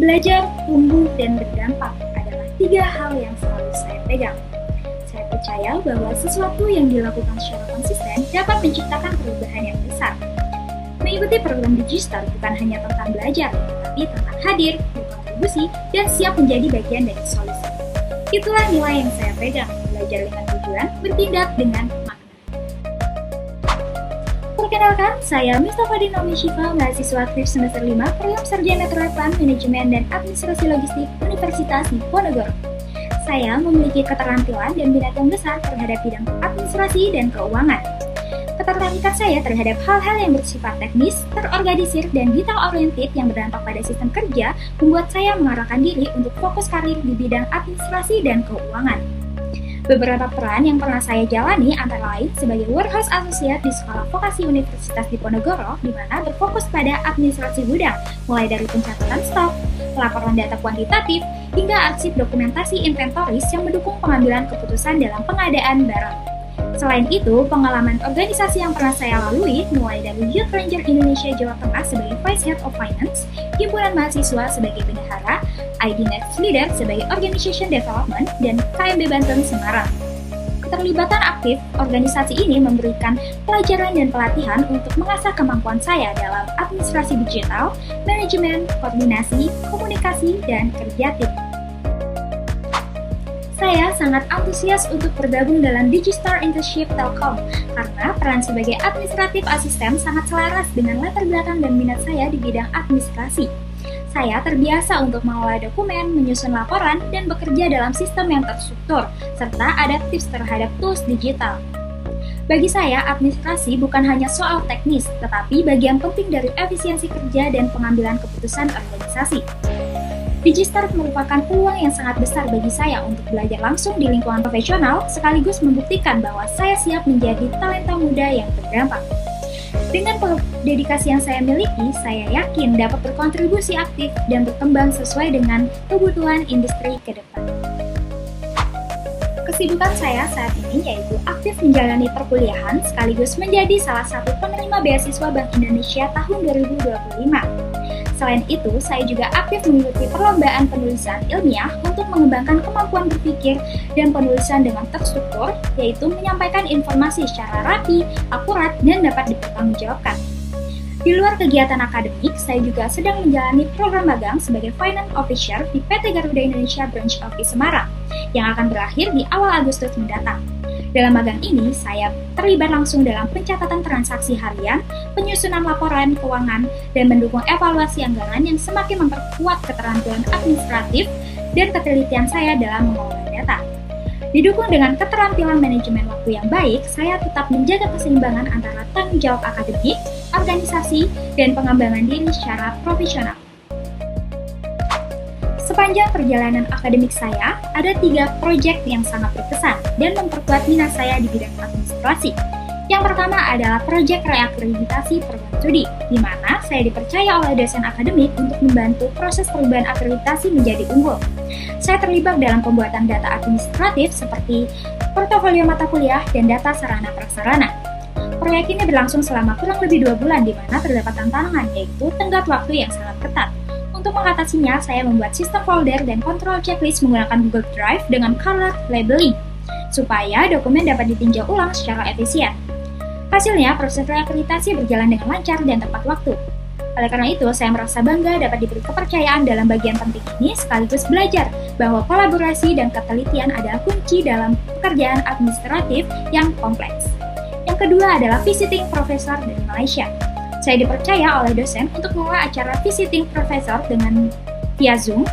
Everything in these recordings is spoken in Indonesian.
Belajar, tumbuh, dan berdampak adalah 3 hal yang selalu saya pegang. Saya percaya bahwa sesuatu yang dilakukan secara konsisten dapat menciptakan perubahan yang besar. Mengikuti program digital bukan hanya tentang belajar, tetapi tentang hadir, berkontribusi, dan siap menjadi bagian dari solusi. Itulah nilai yang saya pegang, belajar dengan tujuan, bertindak dengan makna. Perkenalkan, saya Mustafa Dinomi Syifa, mahasiswa aktif semester 5, program Sarjana Terapkan Manajemen dan Administrasi Logistik Universitas Diponegoro. Saya memiliki keterampilan dan minat yang besar terhadap bidang administrasi dan keuangan. Ketertarikan saya terhadap hal-hal yang bersifat teknis, terorganisir, dan detail-oriented yang berdampak pada sistem kerja membuat saya mengarahkan diri untuk fokus karir di bidang administrasi dan keuangan. Beberapa peran yang pernah saya jalani antara lain sebagai warehouse associate di Sekolah Vokasi Universitas Diponegoro, di mana berfokus pada administrasi gudang, mulai dari pencatatan stok, pelaporan data kuantitatif, hingga arsip dokumentasi inventoris yang mendukung pengambilan keputusan dalam pengadaan barang. Selain itu, pengalaman organisasi yang pernah saya lalui mulai dari Youth Ranger Indonesia Jawa Tengah sebagai Vice Head of Finance, Himpunan Mahasiswa sebagai Bendahara, ID Next Leader sebagai Organization Development, dan KMB Banten Semarang. Keterlibatan aktif organisasi ini memberikan pelajaran dan pelatihan untuk mengasah kemampuan saya dalam administrasi digital, manajemen, koordinasi, komunikasi, dan kerja tim. Saya sangat antusias untuk bergabung dalam Digistar Internship Telkom karena peran sebagai administratif asisten sangat selaras dengan latar belakang dan minat saya di bidang administrasi. Saya terbiasa untuk mengelola dokumen, menyusun laporan, dan bekerja dalam sistem yang terstruktur, serta adaptif terhadap tools digital. Bagi saya, administrasi bukan hanya soal teknis, tetapi bagian penting dari efisiensi kerja dan pengambilan keputusan organisasi. Digistar merupakan peluang yang sangat besar bagi saya untuk belajar langsung di lingkungan profesional sekaligus membuktikan bahwa saya siap menjadi talenta muda yang berdampak. Dengan dedikasi yang saya miliki, saya yakin dapat berkontribusi aktif dan berkembang sesuai dengan kebutuhan industri ke depan. Kesibukan saya saat ini yaitu aktif menjalani perkuliahan sekaligus menjadi salah satu penerima beasiswa Bank Indonesia tahun 2025. Selain itu, saya juga aktif mengikuti perlombaan penulisan ilmiah untuk mengembangkan kemampuan berpikir dan penulisan dengan terstruktur, yaitu menyampaikan informasi secara rapi, akurat, dan dapat dipertanggungjawabkan. Di luar kegiatan akademik, saya juga sedang menjalani program magang sebagai Finance Officer di PT Garuda Indonesia Branch Office Semarang, yang akan berakhir di awal Agustus mendatang. Dalam magang ini, saya terlibat langsung dalam pencatatan transaksi harian, penyusunan laporan keuangan, dan mendukung evaluasi anggaran yang semakin memperkuat keterampilan administratif dan ketelitian saya dalam mengelola data. Didukung dengan keterampilan manajemen waktu yang baik, saya tetap menjaga keseimbangan antara tanggung jawab akademik, organisasi, dan pengembangan diri secara profesional. Sepanjang perjalanan akademik saya, ada 3 proyek yang sangat berkesan dan memperkuat minat saya di bidang administrasi. Yang pertama adalah proyek reakreditasi program studi, di mana saya dipercaya oleh dosen akademik untuk membantu proses perubahan akreditasi menjadi unggul. Saya terlibat dalam pembuatan data administratif seperti portofolio mata kuliah dan data sarana prasarana. Proyek ini berlangsung selama kurang lebih 2 bulan, di mana terdapat tantangan, yaitu tenggat waktu yang sangat ketat. Untuk mengatasinya, saya membuat sistem folder dan kontrol checklist menggunakan Google Drive dengan color labeling, supaya dokumen dapat ditinjau ulang secara efisien. Hasilnya, proses reakreditasi berjalan dengan lancar dan tepat waktu. Oleh karena itu, saya merasa bangga dapat diberi kepercayaan dalam bagian penting ini sekaligus belajar bahwa kolaborasi dan ketelitian adalah kunci dalam pekerjaan administratif yang kompleks. Yang kedua adalah visiting professor dari Malaysia. Saya dipercaya oleh dosen untuk mengelola acara visiting professor dengan via Zoom,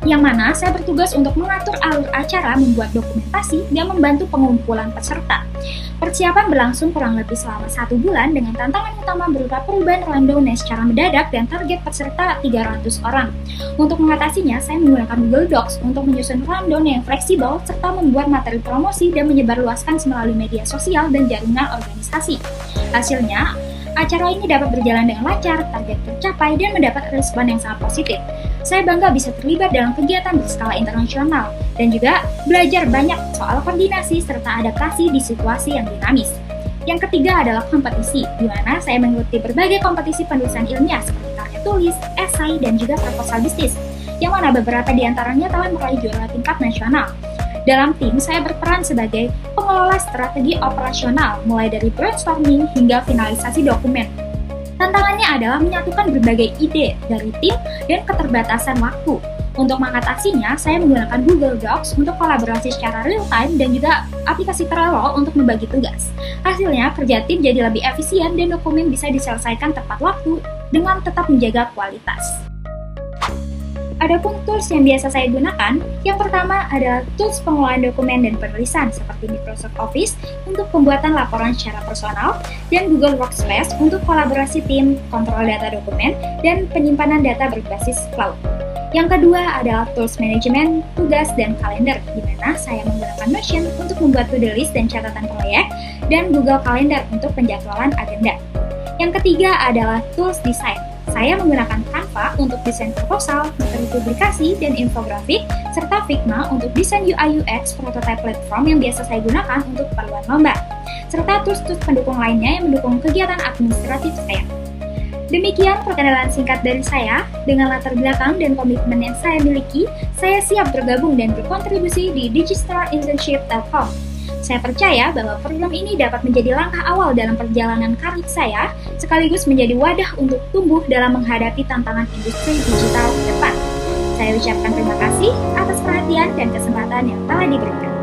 yang mana saya bertugas untuk mengatur alur acara, membuat dokumentasi, dan membantu pengumpulan peserta. Persiapan berlangsung kurang lebih selama 1 bulan dengan tantangan utama berupa perubahan rundown secara mendadak dan target peserta 300 orang. Untuk mengatasinya, saya menggunakan Google Docs untuk menyusun rundown yang fleksibel serta membuat materi promosi dan menyebarluaskan melalui media sosial dan jaringan organisasi. Hasilnya, acara ini dapat berjalan dengan lancar, target tercapai, dan mendapat respon yang sangat positif. Saya bangga bisa terlibat dalam kegiatan berskala internasional dan juga belajar banyak soal koordinasi serta adaptasi di situasi yang dinamis. Yang ketiga adalah kompetisi, di mana saya mengikuti berbagai kompetisi penulisan ilmiah seperti karya tulis, esai, dan juga proposal bisnis. yang mana beberapa di antaranya telah meraih juara tingkat nasional. Dalam tim, saya berperan sebagai pengelola strategi operasional, mulai dari brainstorming hingga finalisasi dokumen. Tantangannya adalah menyatukan berbagai ide dari tim dan keterbatasan waktu. Untuk mengatasinya, saya menggunakan Google Docs untuk kolaborasi secara real-time dan juga aplikasi Trello untuk membagi tugas. Hasilnya, kerja tim jadi lebih efisien dan dokumen bisa diselesaikan tepat waktu dengan tetap menjaga kualitas. Adapun tools yang biasa saya gunakan, yang pertama adalah tools pengelolaan dokumen dan penulisan seperti Microsoft Office untuk pembuatan laporan secara personal dan Google Workspace untuk kolaborasi tim, kontrol data dokumen, dan penyimpanan data berbasis cloud. Yang kedua adalah tools manajemen, tugas, dan kalender, di mana saya menggunakan Notion untuk membuat to-do list dan catatan proyek, dan Google Calendar untuk penjadwalan agenda. Yang ketiga adalah tools desain. Saya menggunakan Canva untuk desain proposal, materi publikasi, dan infografik, serta Figma untuk desain UI UX prototype platform yang biasa saya gunakan untuk keperluan lomba, serta tools-tools pendukung lainnya yang mendukung kegiatan administratif saya. Demikian perkenalan singkat dari saya. Dengan latar belakang dan komitmen yang saya miliki, saya siap bergabung dan berkontribusi di digitalinternship.com. Saya percaya bahwa program ini dapat menjadi langkah awal dalam perjalanan karir saya, sekaligus menjadi wadah untuk tumbuh dalam menghadapi tantangan industri digital ke depan. Saya ucapkan terima kasih atas perhatian dan kesempatan yang telah diberikan.